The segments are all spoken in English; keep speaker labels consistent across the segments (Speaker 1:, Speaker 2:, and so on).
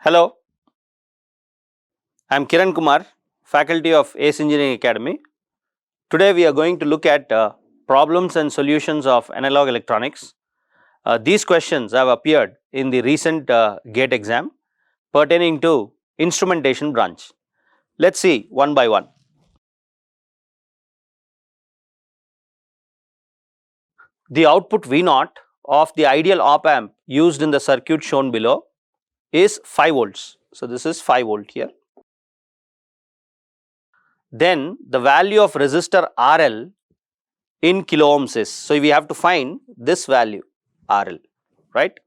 Speaker 1: Hello, I am Kiran Kumar, faculty of ACE Engineering Academy. Today we are going to look at problems and solutions of analog electronics. These questions have appeared in the recent GATE exam pertaining to instrumentation branch. Let us see one by one. The output V0 of the ideal op amp used in the circuit shown below is 5 volts. So, this is 5 volt here. Then the value of resistor RL in kilo ohms is, so we have to find this value RL, right.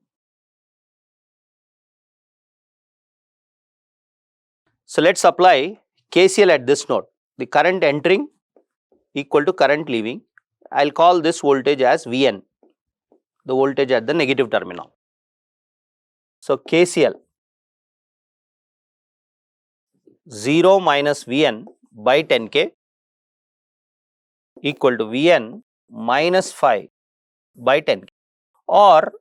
Speaker 1: So, let us apply KCL at this node, the current entering equal to current leaving. I will call this voltage as Vn, the voltage at the negative terminal. So, KCL 0 minus Vn by 10k equal to Vn minus 5 by 10k, or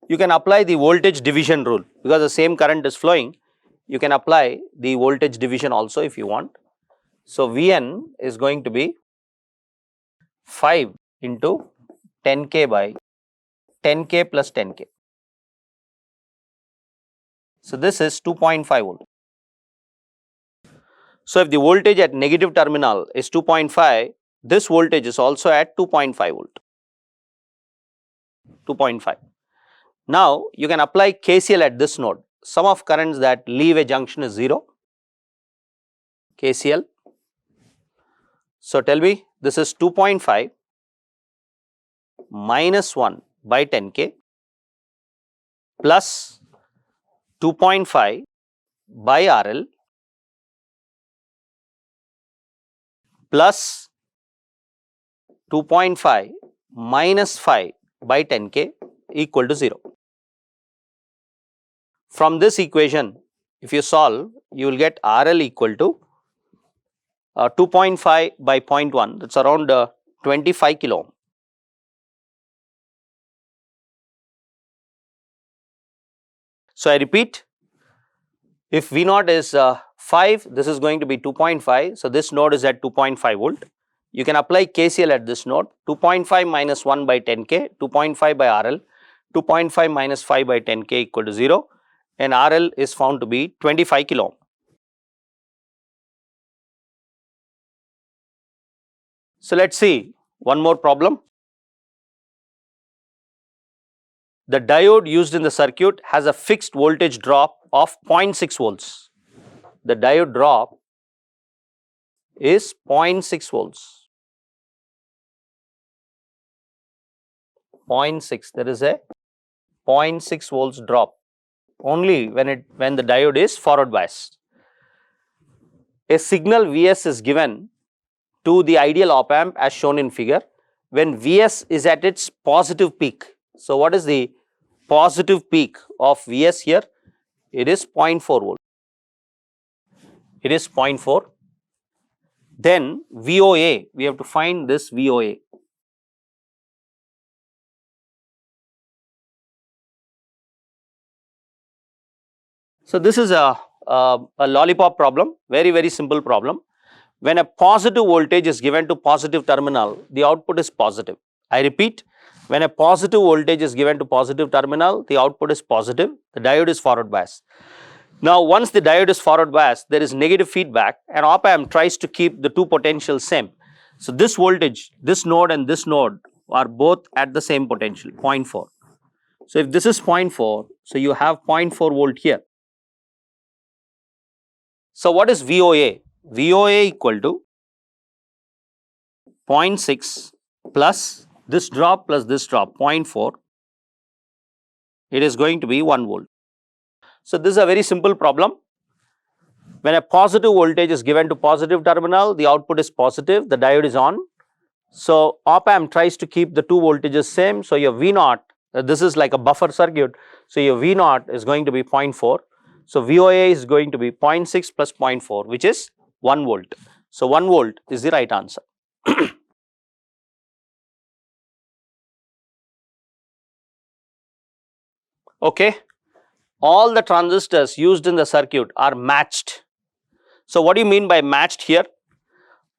Speaker 1: you can apply the voltage division rule because the same current is flowing. You can apply the voltage division also if you want. So, Vn is going to be 5 into 10k by 10k plus 10k. So, this is 2.5 volt. So, if the voltage at negative terminal is 2.5, this voltage is also at 2.5 volt, 2.5. Now, you can apply KCL at this node. Sum of currents that leave a junction is 0, KCL. So, tell me this is 2.5 minus 1 by 10k plus 2.5 by RL plus 2.5 minus 5 by 10k equal to 0. From this equation, if you solve, you will get RL equal to 2.5 by 0.1, that is around 25 kilo ohm. So, I repeat, if V0 is 5, this is going to be 2.5. So, this node is at 2.5 volt. You can apply KCL at this node, 2.5 minus 1 by 10k, 2.5 by RL, 2.5 minus 5 by 10k equal to 0, and RL is found to be 25 kilo ohm. So, let us see one more problem. The diode used in the circuit has a fixed voltage drop of 0.6 volts. The diode drop is 0.6 volts. 0.6, there is a 0.6 volts drop only when the diode is forward biased. A signal Vs is given to the ideal op amp as shown in figure when Vs is at its positive peak. So, what is the positive peak of Vs here? It is 0.4 volt. It is 0.4. Then VOA, we have to find this VOA. So, this is a lollipop problem, very simple problem. When a positive voltage is given to positive terminal, the output is positive. I repeat, when a positive voltage is given to positive terminal, the output is positive, the diode is forward biased. Now, once the diode is forward biased, there is negative feedback and op amp tries to keep the two potentials same. So, this voltage, this node and this node are both at the same potential, 0.4. So, if this is 0.4, so you have 0.4 volt here. So, what is VOA? VOA equal to 0.6 plus this drop plus this drop 0.4, it is going to be 1 volt. So, this is a very simple problem. When a positive voltage is given to positive terminal, the output is positive, the diode is on. So, op amp tries to keep the two voltages same. So, your V0, this is like a buffer circuit. So, your V0 is going to be 0.4. So, VOA is going to be 0.6 plus 0.4, which is 1 volt. So, 1 volt is the right answer. Okay. all the transistors used in the circuit are matched. So what do you mean by matched here?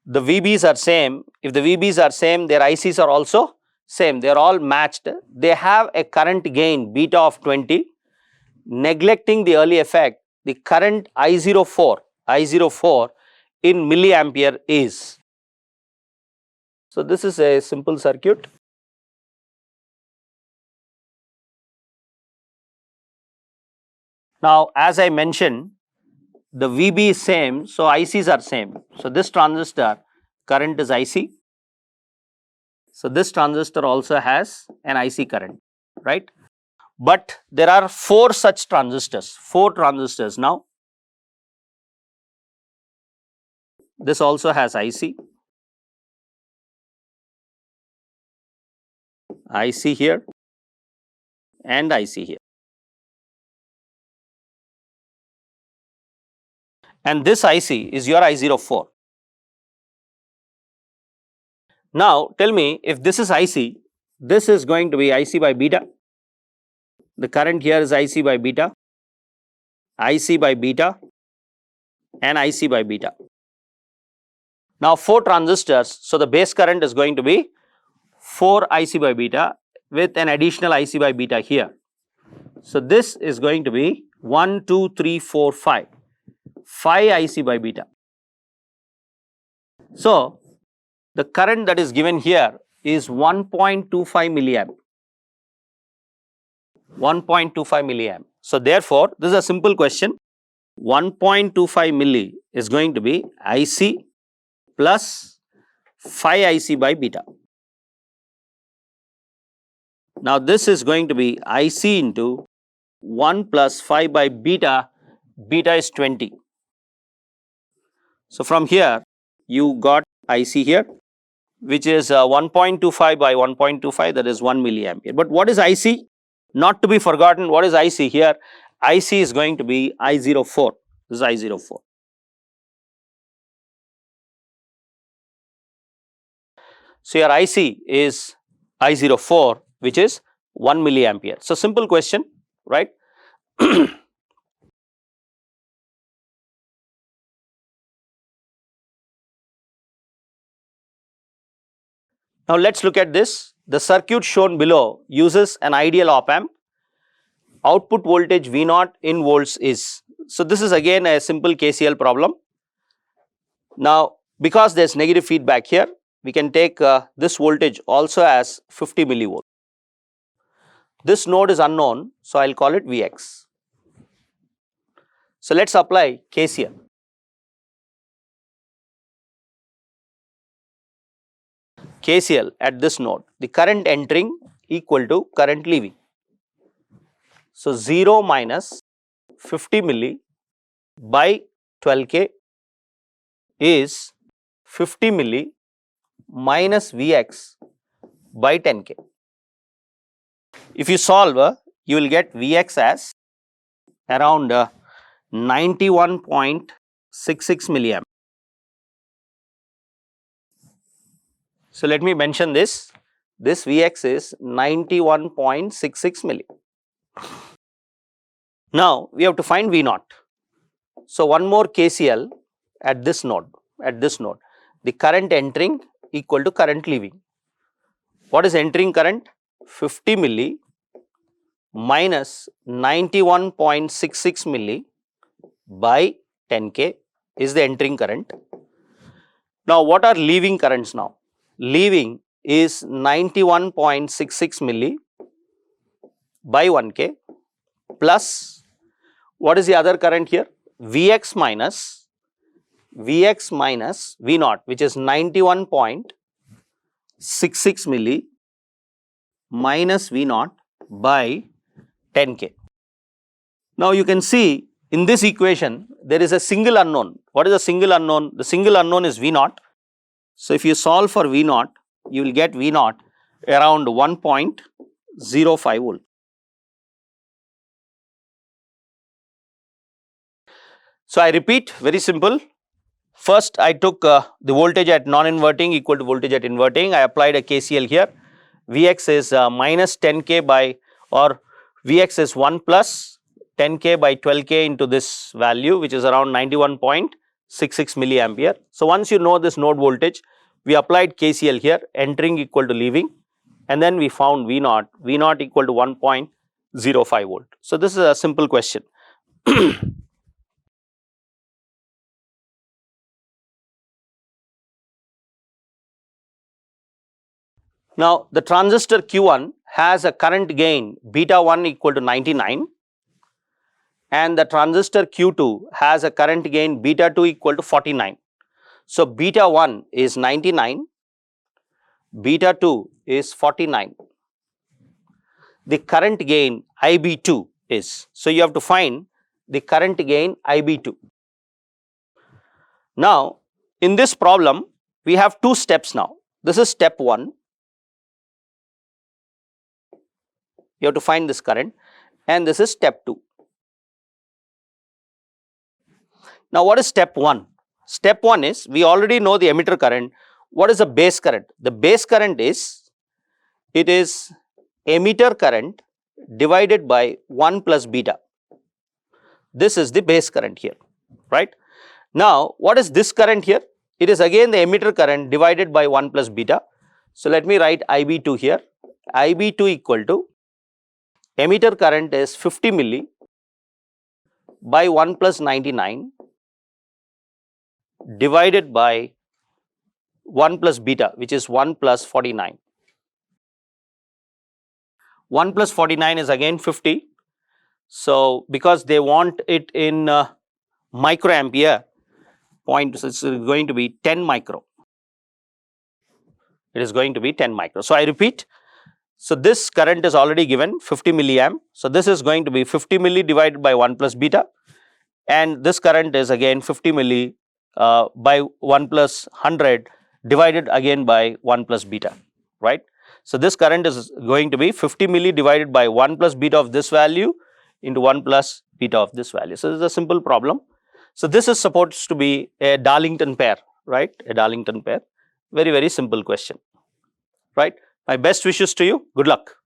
Speaker 1: The VBs are same. If the VBs are same, their ICs are also same. They are all matched. They have a current gain beta of 20. Neglecting the early effect, the current I04 in milliampere is. So this is a simple circuit. Now, as I mentioned, the VB is same, so ICs are same. So this transistor current is IC. So this transistor also has an IC current, right? But there are 4 such transistors, 4 transistors now. This also has IC. IC here and IC here. And this IC is your I04. Now tell me, if this is IC, this is going to be IC by beta. The current here is IC by beta, IC by beta and IC by beta. Now 4 transistors, so the base current is going to be 4 IC by beta with an additional IC by beta here. So this is going to be 1, 2, 3, 4, 5. 5 IC by beta. So the current that is given here is 1.25 milliamp. 1.25 milliamp. So therefore, this is a simple question. 1.25 milli is going to be IC plus 5 IC by beta. Now this is going to be IC into 1 plus 5 by beta. Beta is 20. So from here you got IC here, which is 1.25 by 1.25, that is 1 milliampere. But what is IC? Not to be forgotten, what is IC here? IC is going to be I04. This is I04. So your IC is I04, which is 1 milliampere. So simple question, right? Now let's look at this. The circuit shown below uses an ideal op amp. Output voltage V0 in volts is. So this is again a simple KCL problem. Now because there is negative feedback here, we can take this voltage also as 50 millivolt. This node is unknown, so I will call it Vx. So let's apply KCL. KCL at this node, the current entering equal to current leaving. So 0 minus 50 milli by 12K is 50 milli minus Vx by 10K. If you solve, you will get Vx as around 91.66 milliamp. So let me mention this. This Vx is 91.66 milli. Now we have to find V0. So one more KCL at this node. The current entering equal to current leaving. What is entering current? 50 milli minus 91.66 milli by 10K is the entering current. Now what are leaving currents now? Leaving is 91.66 milli by 1K plus what is the other current here? Vx minus V0, which is 91.66 milli minus V0 by 10K. Now you can see in this equation there is a single unknown. What is a single unknown? The single unknown is V0. So if you solve for V0, you will get V0 around 1.05 volt. So I repeat, very simple. First I took the voltage at non-inverting equal to voltage at inverting. I applied a KCL here. Vx is minus 10K by, or Vx is 1 plus 10K by 12K into this value, which is around 91.66 milliampere. So once you know this node voltage, we applied KCL here, entering equal to leaving, and then we found V0 equal to 1.05 volt. So this is a simple question. Now the transistor Q1 has a current gain beta 1 equal to 99, and the transistor Q2 has a current gain beta 2 equal to 49. So beta 1 is 99, beta 2 is 49. The current gain IB2 is, so you have to find the current gain IB2. Now in this problem we have two steps now. This is step 1. You have to find this current, and this is step 2. Now what is step 1? Step 1 is, we already know the emitter current. What is the base current? The base current is, it is emitter current divided by 1 plus beta. This is the base current here, right? Now what is this current here? It is again the emitter current divided by 1 plus beta. So let me write IB2 here. IB2 equal to, emitter current is 50 milli by 1 plus 99 divided by 1 plus beta, which is 1 plus 49. 1 plus 49 is again 50. So because they want it in microampere, so it's going to be 10 micro. It is going to be 10 micro. So I repeat, so this current is already given 50 milliamp. So this is going to be 50 milli divided by 1 plus beta, and this current is again 50 milli by 1 plus 100 divided again by 1 plus beta, right? So this current is going to be 50 milli divided by 1 plus beta of this value into 1 plus beta of this value. So this is a simple problem. So this is supposed to be a Darlington pair, right? A Darlington pair. Very, very simple question, right? My best wishes to you. Good luck.